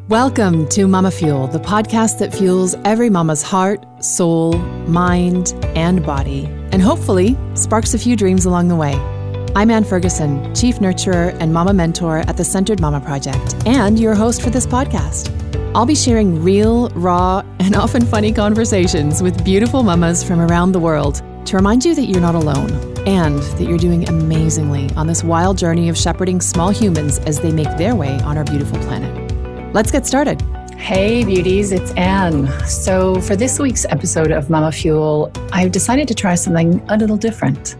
Welcome to MamaFuel, the podcast that fuels every mama's heart, soul, mind, and body, and hopefully sparks a few dreams along the way. I'm Ann Ferguson, Chief Nurturer and Mama Mentor at the Centered Mama Project, and your host for this podcast. I'll be sharing real, raw, and often funny conversations with beautiful mamas from around the world to remind you that you're not alone and that you're doing amazingly on this wild journey of shepherding small humans as they make their way on our beautiful planet. Let's get started. Hey beauties, it's Anne. So for this week's episode of MamaFuel, I've decided to try something a little different.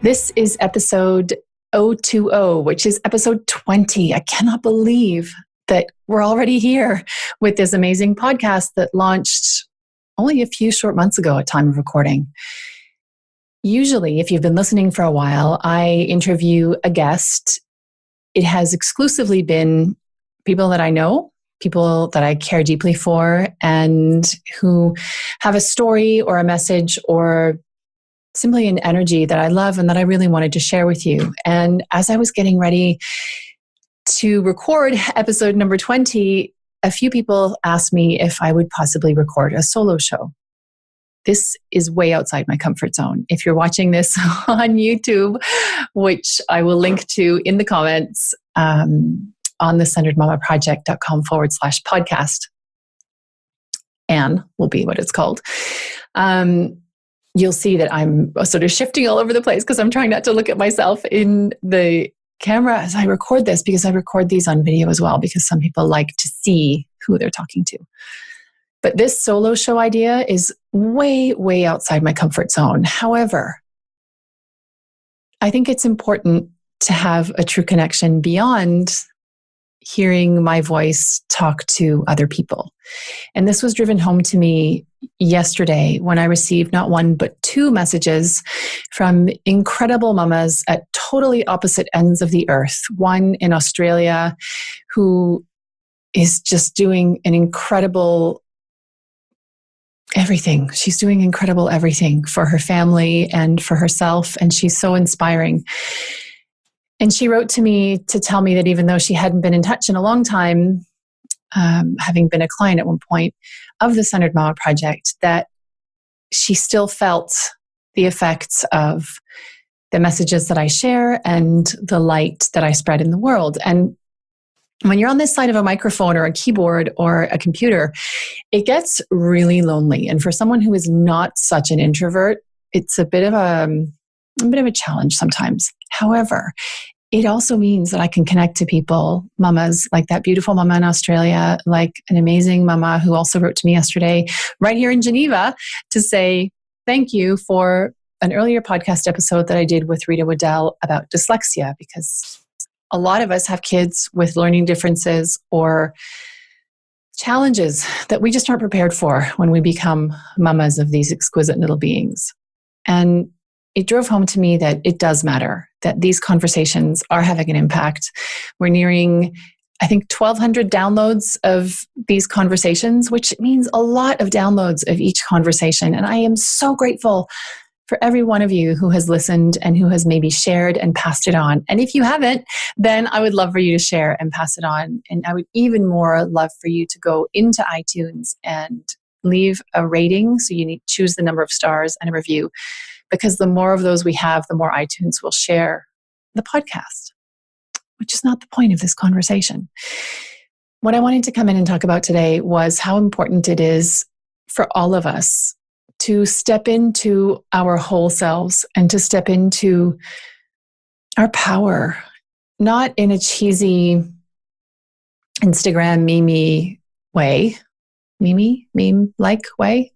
This is episode 020, which is episode 20. I cannot believe that we're already here with this amazing podcast that launched only a few short months ago at time of recording. Usually, if you've been listening for a while, I interview a guest. It has exclusively been people that I know, people that I care deeply for, and who have a story or a message or simply an energy that I love and that I really wanted to share with you. And as I was getting ready to record episode number 20, a few people asked me if I would possibly record a solo show. This is way outside my comfort zone. If you're watching this on YouTube, which I will link to in the comments, on the centeredmamaproject.com/podcast. Anne will be what it's called. You'll see that I'm sort of shifting all over the place because I'm trying not to look at myself in the camera as I record this, because I record these on video as well, because some people like to see who they're talking to. But this solo show idea is way, way outside my comfort zone. However, I think it's important to have a true connection beyond hearing my voice talk to other people. And this was driven home to me yesterday when I received not one, but two messages from incredible mamas at totally opposite ends of the earth. One in Australia who is just doing an incredible everything. She's doing incredible everything for her family and for herself. And she's so inspiring. And she wrote to me to tell me that even though she hadn't been in touch in a long time, having been a client at one point of the Centered Mama Project, that she still felt the effects of the messages that I share and the light that I spread in the world. And when you're on this side of a microphone or a keyboard or a computer, it gets really lonely. And for someone who is not such an introvert, it's a bit of a challenge sometimes. However, it also means that I can connect to people, mamas like that beautiful mama in Australia, like an amazing mama who also wrote to me yesterday right here in Geneva to say thank you for an earlier podcast episode that I did with Rita Waddell about dyslexia, because a lot of us have kids with learning differences or challenges that we just aren't prepared for when we become mamas of these exquisite little beings. And it drove home to me that it does matter, that these conversations are having an impact. We're nearing, I think, 1,200 downloads of these conversations, which means a lot of downloads of each conversation. And I am so grateful for every one of you who has listened and who has maybe shared and passed it on. And if you haven't, then I would love for you to share and pass it on. And I would even more love for you to go into iTunes and leave a rating. So you need to choose the number of stars and a review, because the more of those we have, the more iTunes will share the podcast, which is not the point of this conversation. What I wanted to come in and talk about today was how important it is for all of us to step into our whole selves and to step into our power, not in a cheesy Instagram meme-like way,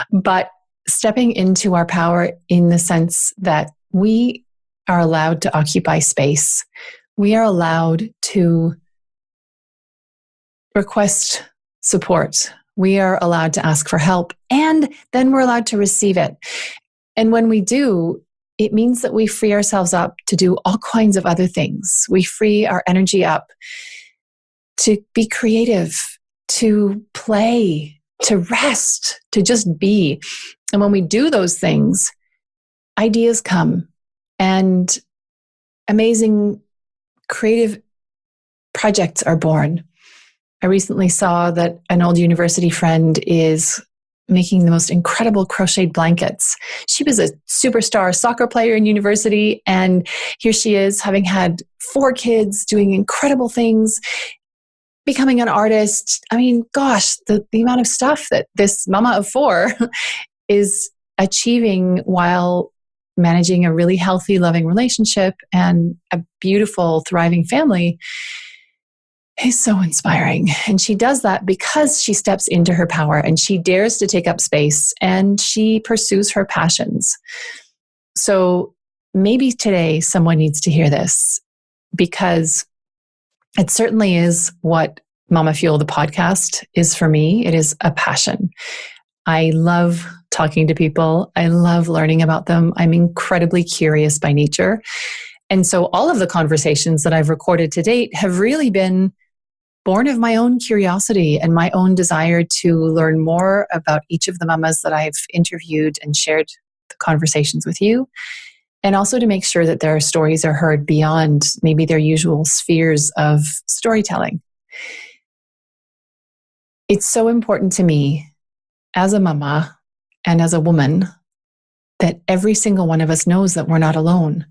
but stepping into our power in the sense that we are allowed to occupy space. We are allowed to request support. We are allowed to ask for help, and then we're allowed to receive it. And when we do, it means that we free ourselves up to do all kinds of other things. We free our energy up to be creative, to play, to rest, to just be. And when we do those things, ideas come and amazing creative projects are born. I recently saw that an old university friend is making the most incredible crocheted blankets. She was a superstar soccer player in university, and here she is, having had 4 kids, doing incredible things, becoming an artist. I mean, gosh, the amount of stuff that this mama of 4 is achieving while managing a really healthy, loving relationship and a beautiful, thriving family is so inspiring. And she does that because she steps into her power and she dares to take up space and she pursues her passions. So maybe today someone needs to hear this, because it certainly is what MamaFuel, the podcast, is for me. It is a passion. I love talking to people. I love learning about them. I'm incredibly curious by nature. And so all of the conversations that I've recorded to date have really been born of my own curiosity and my own desire to learn more about each of the mamas that I've interviewed and shared the conversations with you. And also to make sure that their stories are heard beyond maybe their usual spheres of storytelling. It's so important to me as a mama and as a woman that every single one of us knows that we're not alone.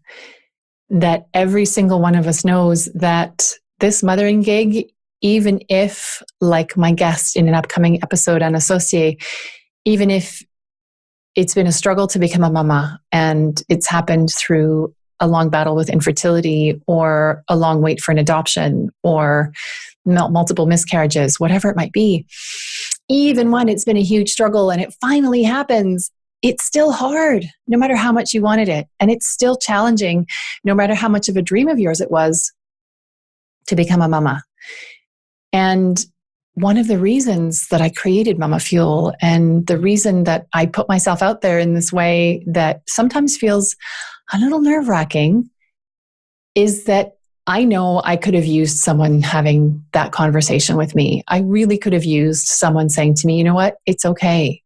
That every single one of us knows that this mothering gig, even if, like my guest in an upcoming episode on Associate, even if it's been a struggle to become a mama and it's happened through a long battle with infertility or a long wait for an adoption or multiple miscarriages, whatever it might be, even when it's been a huge struggle and it finally happens, it's still hard, no matter how much you wanted it. And it's still challenging, no matter how much of a dream of yours it was to become a mama. And one of the reasons that I created MamaFuel, and the reason that I put myself out there in this way that sometimes feels a little nerve-wracking, is that I know I could have used someone having that conversation with me. I really could have used someone saying to me, you know what, it's okay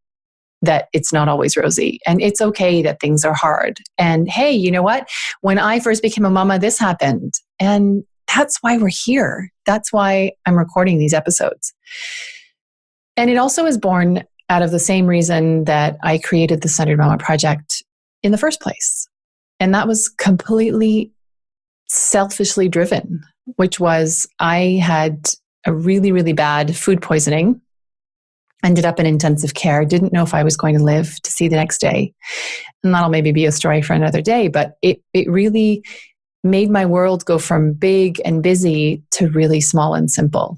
that it's not always rosy, and it's okay that things are hard. And hey, you know what, when I first became a mama, this happened. And that's why we're here. That's why I'm recording these episodes. And it also is born out of the same reason that I created the Centered Mama Project in the first place. And that was completely selfishly driven, which was I had a really, really bad food poisoning, ended up in intensive care, didn't know if I was going to live to see the next day. And that'll maybe be a story for another day, but it really made my world go from big and busy to really small and simple,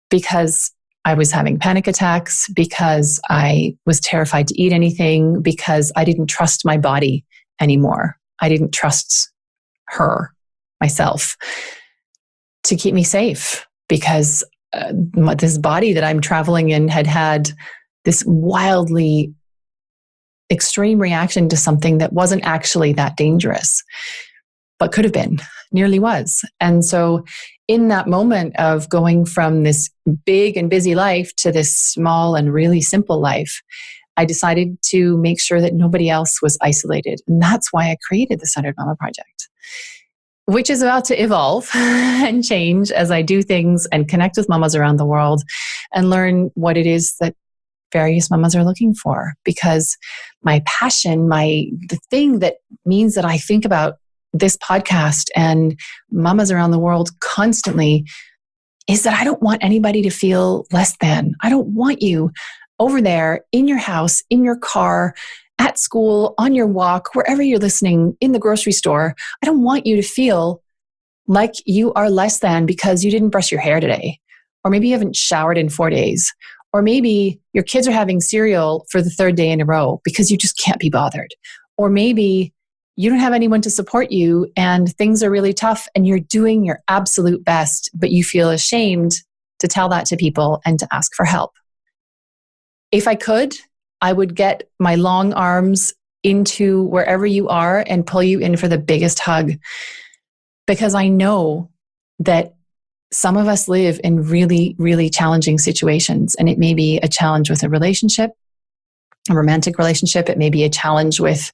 because I was having panic attacks, because I was terrified to eat anything, because I didn't trust my body anymore. I didn't trust her, myself, to keep me safe, because this body that I'm traveling in had this wildly extreme reaction to something that wasn't actually that dangerous, but could have been, nearly was. And so in that moment of going from this big and busy life to this small and really simple life, I decided to make sure that nobody else was isolated. And that's why I created the Centered Mama Project, which is about to evolve and change as I do things and connect with mamas around the world and learn what it is that various mamas are looking for. Because my passion, the thing that means that I think about this podcast and mamas around the world constantly is that I don't want anybody to feel less than. I don't want you over there in your house, in your car, at school, on your walk, wherever you're listening, in the grocery store. I don't want you to feel like you are less than because you didn't brush your hair today, or maybe you haven't showered in 4 days, or maybe your kids are having cereal for the 3rd day in a row because you just can't be bothered, or maybe you don't have anyone to support you and things are really tough and you're doing your absolute best, but you feel ashamed to tell that to people and to ask for help. If I could, I would get my long arms into wherever you are and pull you in for the biggest hug, because I know that some of us live in really, really challenging situations, and it may be a challenge with a relationship, a romantic relationship. It may be a challenge with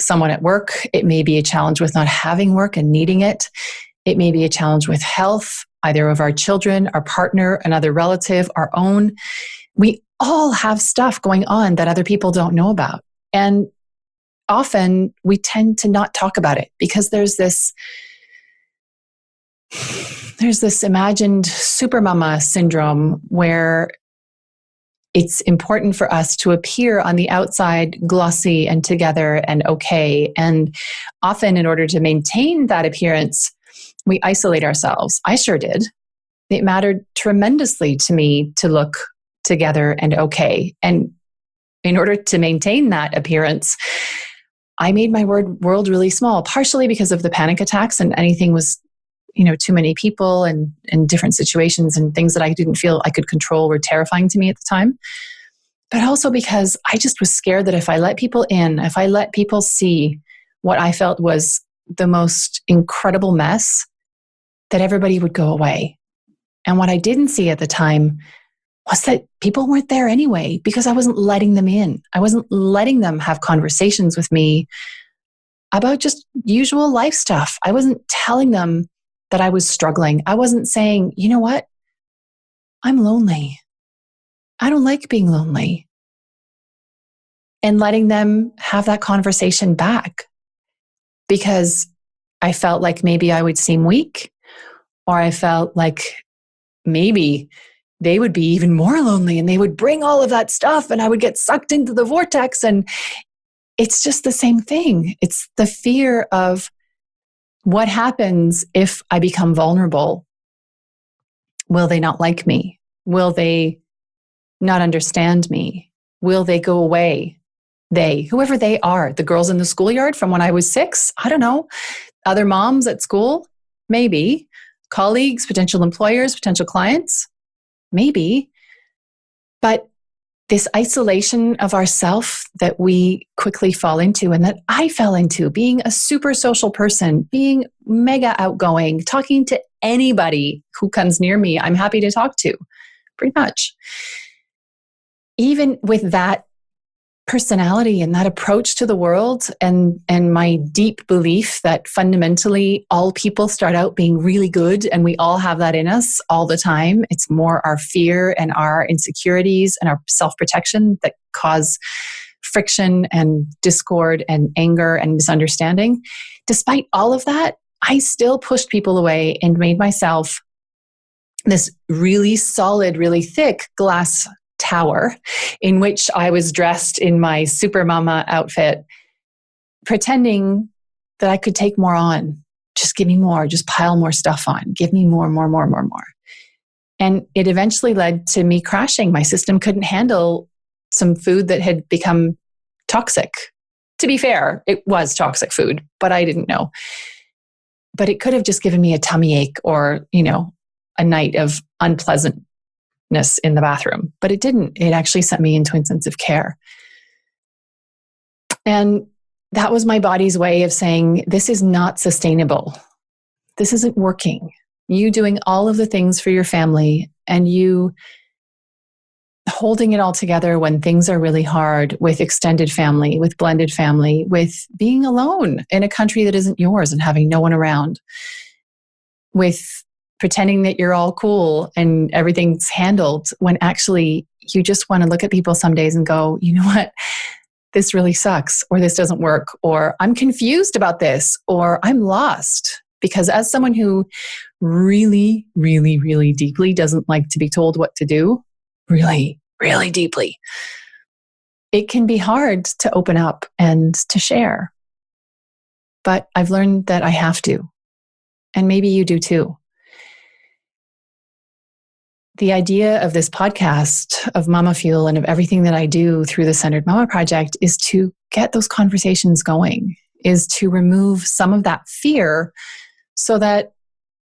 someone at work. It may be a challenge with not having work and needing it. It may be a challenge with health. either of our children, our partner, another relative, our own. We all have stuff going on that other people don't know about. And often we tend to not talk about it because there's this imagined super mama syndrome where it's important for us to appear on the outside glossy and together and okay. And often in order to maintain that appearance, we isolate ourselves. I sure did. It mattered tremendously to me to look together and okay. And in order to maintain that appearance, I made my world really small, partially because of the panic attacks and anything was, too many people and different situations and things that I didn't feel I could control were terrifying to me at the time. But also because I just was scared that if I let people in, if I let people see what I felt was the most incredible mess, that everybody would go away. And what I didn't see at the time was that people weren't there anyway because I wasn't letting them in. I wasn't letting them have conversations with me about just usual life stuff. I wasn't telling them that I was struggling. I wasn't saying, you know what? I'm lonely. I don't like being lonely. And letting them have that conversation back because I felt like maybe I would seem weak, or I felt like maybe they would be even more lonely and they would bring all of that stuff and I would get sucked into the vortex. And it's just the same thing. It's the fear of what happens if I become vulnerable. Will they not like me? Will they not understand me? Will they go away? They, whoever they are, the girls in the schoolyard from when I was 6, I don't know. Other moms at school, maybe. Colleagues, potential employers, potential clients, maybe. But this isolation of ourself that we quickly fall into and that I fell into, being a super social person, being mega outgoing, talking to anybody who comes near me, I'm happy to talk to, pretty much. Even with that personality and that approach to the world and my deep belief that fundamentally all people start out being really good and we all have that in us all the time. It's more our fear and our insecurities and our self-protection that cause friction and discord and anger and misunderstanding. Despite all of that, I still pushed people away and made myself this really solid, really thick glass tower in which I was dressed in my super mama outfit, pretending that I could take more on. Just give me more, just pile more stuff on. Give me more. And it eventually led to me crashing. My system couldn't handle some food that had become toxic. To be fair, it was toxic food, but I didn't know. But it could have just given me a tummy ache or, a night of unpleasantness in the bathroom, but it didn't. It actually sent me into intensive care. And that was my body's way of saying, this is not sustainable. This isn't working. You doing all of the things for your family and you holding it all together when things are really hard with extended family, with blended family, with being alone in a country that isn't yours and having no one around, with pretending that you're all cool and everything's handled when actually you just want to look at people some days and go, you know what, this really sucks, or this doesn't work, or I'm confused about this, or I'm lost. Because as someone who really, really, really deeply doesn't like to be told what to do, really, really deeply, it can be hard to open up and to share. But I've learned that I have to. And maybe you do too. The idea of this podcast, of MamaFuel, and of everything that I do through the Centered Mama Project is to get those conversations going, is to remove some of that fear so that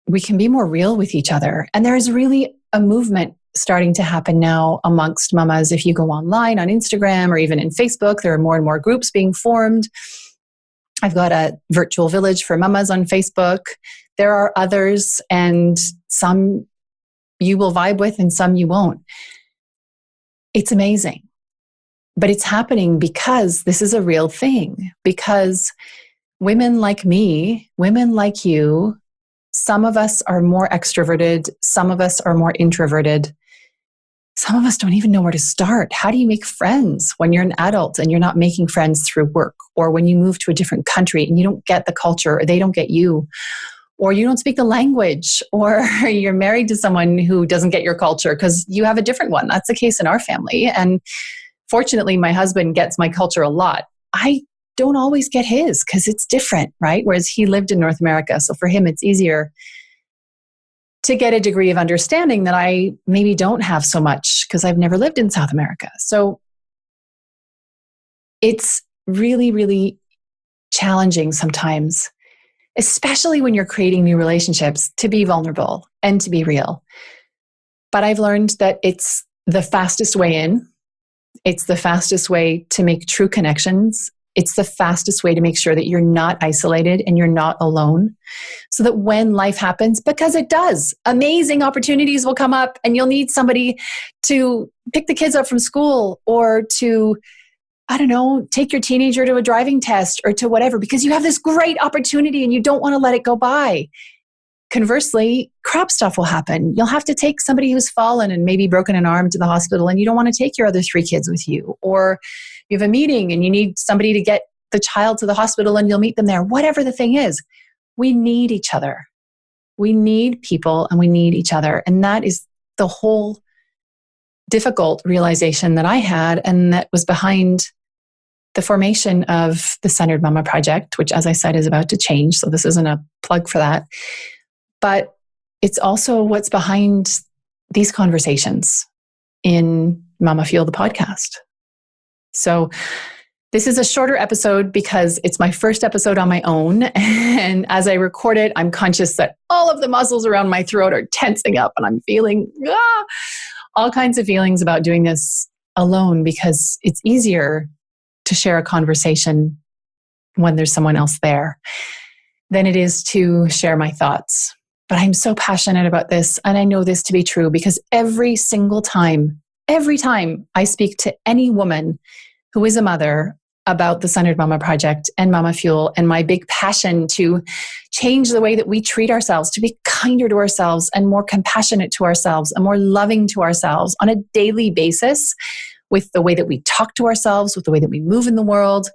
we can be more real with each other. And there is really a movement starting to happen now amongst mamas. If you go online on Instagram or even in Facebook, there are more and more groups being formed. I've got a virtual village for mamas on Facebook. There are others, and some you will vibe with and some you won't. It's amazing. But it's happening because this is a real thing. Because women like me, women like you, Some of us are more extroverted. Some of us are more introverted. Some of us don't even know where to start. How do you make friends when you're an adult and you're not making friends through work, or when you move to a different country and you don't get the culture, or they don't get you, or you don't speak the language, or you're married to someone who doesn't get your culture because you have a different one? That's the case in our family. And fortunately, my husband gets my culture a lot. I don't always get his because it's different, right? Whereas he lived in North America. So for him, it's easier to get a degree of understanding that I maybe don't have so much because I've never lived in South America. So it's really, really challenging sometimes, especially when you're creating new relationships, to be vulnerable and to be real. But I've learned that it's the fastest way in. It's the fastest way to make true connections. It's the fastest way to make sure that you're not isolated and you're not alone. So that when life happens, because it does, amazing opportunities will come up and you'll need somebody to pick the kids up from school, or to, I don't know, take your teenager to a driving test, or to whatever, because you have this great opportunity and you don't want to let it go by. Conversely, crap stuff will happen. You'll have to take somebody who's fallen and maybe broken an arm to the hospital, and you don't want to take your other 3 kids with you. Or you have a meeting and you need somebody to get the child to the hospital and you'll meet them there. Whatever the thing is, we need each other. We need people and we need each other. And that is the whole difficult realization that I had, and that was behind the formation of the Centered Momma Project, which, as I said, is about to change. So this isn't a plug for that. But it's also what's behind these conversations in MamaFuel, the podcast. So this is a shorter episode because it's my first episode on my own. And as I record it, I'm conscious that all of the muscles around my throat are tensing up, and I'm feeling all kinds of feelings about doing this alone, because it's easier to share a conversation when there's someone else there than it is to share my thoughts. But I'm so passionate about this, and I know this to be true because every time I speak to any woman who is a mother about the Centered Momma Project and MamaFuel and my big passion to change the way that we treat ourselves, to be kinder to ourselves and more compassionate to ourselves and more loving to ourselves on a daily basis, with the way that we talk to ourselves, with the way that we move in the world,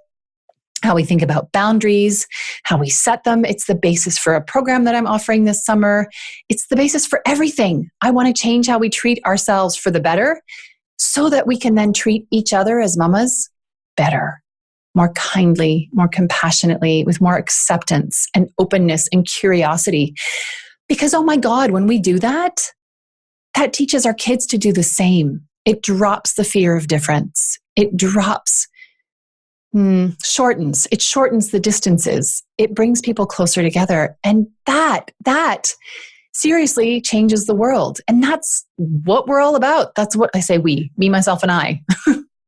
how we think about boundaries, how we set them. It's the basis for a program that I'm offering this summer. It's the basis for everything. I want to change how we treat ourselves for the better, so that we can then treat each other as mamas better, more kindly, more compassionately, with more acceptance and openness and curiosity. Because, oh my God, when we do that, that teaches our kids to do the same. It drops the fear of difference. It shortens the distances. It brings people closer together. And that seriously changes the world. And that's what we're all about. That's what I say we, me, myself, and I.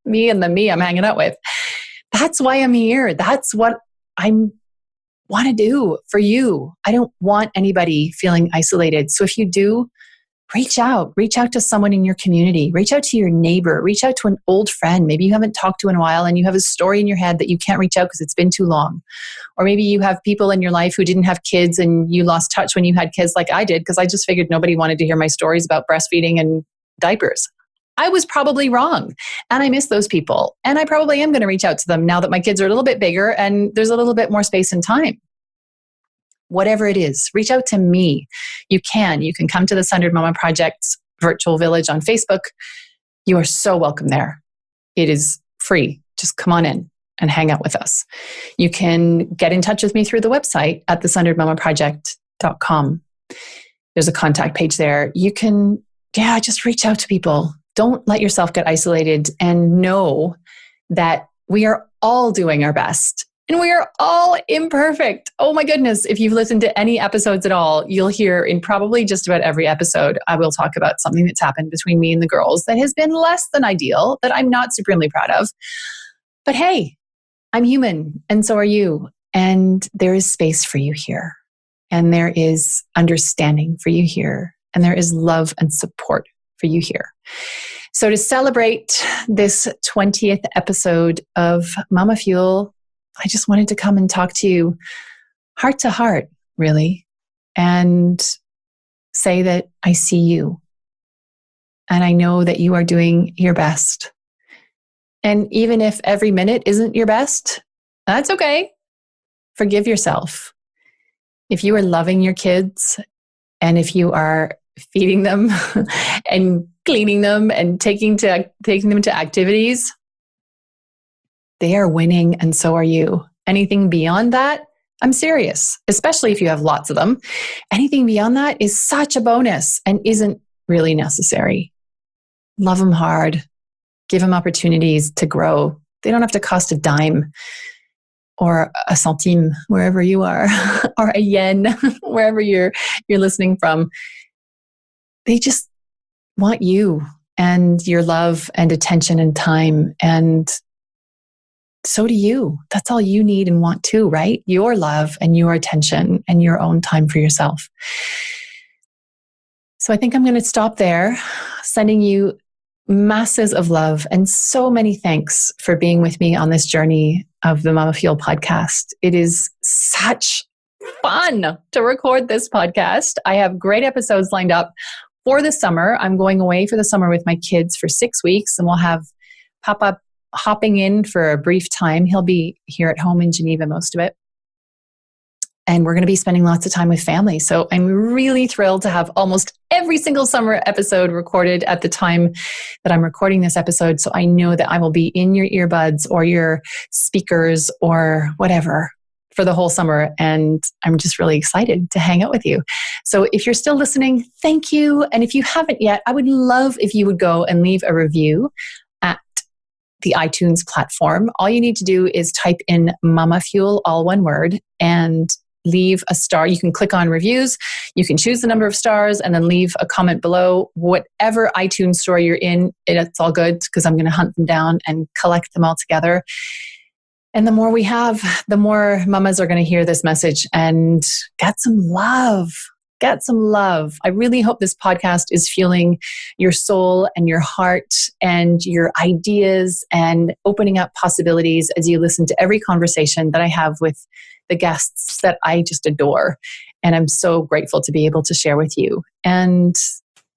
Me and the me I'm hanging out with. That's why I'm here. That's what I want to do for you. I don't want anybody feeling isolated. So if you do, reach out to someone in your community, reach out to your neighbor, reach out to an old friend. Maybe you haven't talked to in a while and you have a story in your head that you can't reach out because it's been too long. Or maybe you have people in your life who didn't have kids and you lost touch when you had kids, like I did, because I just figured nobody wanted to hear my stories about breastfeeding and diapers. I was probably wrong, and I miss those people. And I probably am going to reach out to them now that my kids are a little bit bigger and there's a little bit more space and time. Whatever it is, reach out to me. You can come to the Centered Momma Project's virtual village on Facebook. You are so welcome there. It is free. Just come on in and hang out with us. You can get in touch with me through the website at thecenteredmommaproject.com. There's a contact page there. You can, just reach out to people. Don't let yourself get isolated, and know that we are all doing our best. And we are all imperfect. Oh my goodness. If you've listened to any episodes at all, you'll hear in probably just about every episode, I will talk about something that's happened between me and the girls that has been less than ideal, that I'm not supremely proud of. But hey, I'm human, and so are you. And there is space for you here. And there is understanding for you here. And there is love and support for you here. So to celebrate this 20th episode of MamaFuel, I just wanted to come and talk to you heart to heart, really, and say that I see you. And I know that you are doing your best. And even if every minute isn't your best, that's okay. Forgive yourself. If you are loving your kids and if you are feeding them and cleaning them and taking them to activities, they are winning and so are you. Anything beyond that, I'm serious, especially if you have lots of them. Anything beyond that is such a bonus and isn't really necessary. Love them hard. Give them opportunities to grow. They don't have to cost a dime or a centime wherever you are, or a yen wherever you're listening from. They just want you and your love and attention and time, and so do you. That's all you need and want too, right? Your love and your attention and your own time for yourself. So I think I'm going to stop there, sending you masses of love and so many thanks for being with me on this journey of the MamaFuel podcast. It is such fun to record this podcast. I have great episodes lined up for the summer. I'm going away for the summer with my kids for 6 weeks, and we'll have Papa hopping in for a brief time. He'll be here at home in Geneva most of it. And we're going to be spending lots of time with family. So I'm really thrilled to have almost every single summer episode recorded at the time that I'm recording this episode. So I know that I will be in your earbuds or your speakers or whatever for the whole summer. And I'm just really excited to hang out with you. So if you're still listening, thank you. And if you haven't yet, I would love if you would go and leave a review at the iTunes platform. All you need to do is type in MamaFuel, all one word, and leave a star. You can click on reviews. You can choose the number of stars and then leave a comment below. Whatever iTunes store you're in, it's all good because I'm going to hunt them down and collect them all together. And the more we have, the more mamas are going to hear this message and get some love. Get some love. I really hope this podcast is fueling your soul and your heart and your ideas and opening up possibilities as you listen to every conversation that I have with the guests that I just adore. And I'm so grateful to be able to share with you. And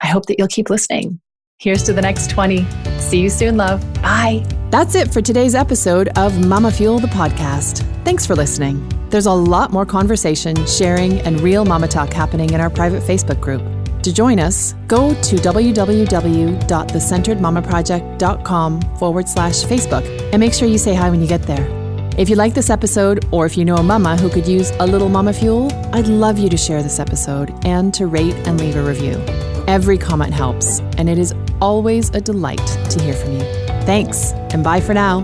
I hope that you'll keep listening. Here's to the next 20. See you soon, love. Bye. That's it for today's episode of MamaFuel, the podcast. Thanks for listening. There's a lot more conversation, sharing, and real mama talk happening in our private Facebook group. To join us, go to www.thecenteredmamaproject.com/Facebook and make sure you say hi when you get there. If you like this episode, or if you know a mama who could use a little mama fuel, I'd love you to share this episode and to rate and leave a review. Every comment helps, and it is always a delight to hear from you. Thanks, and bye for now.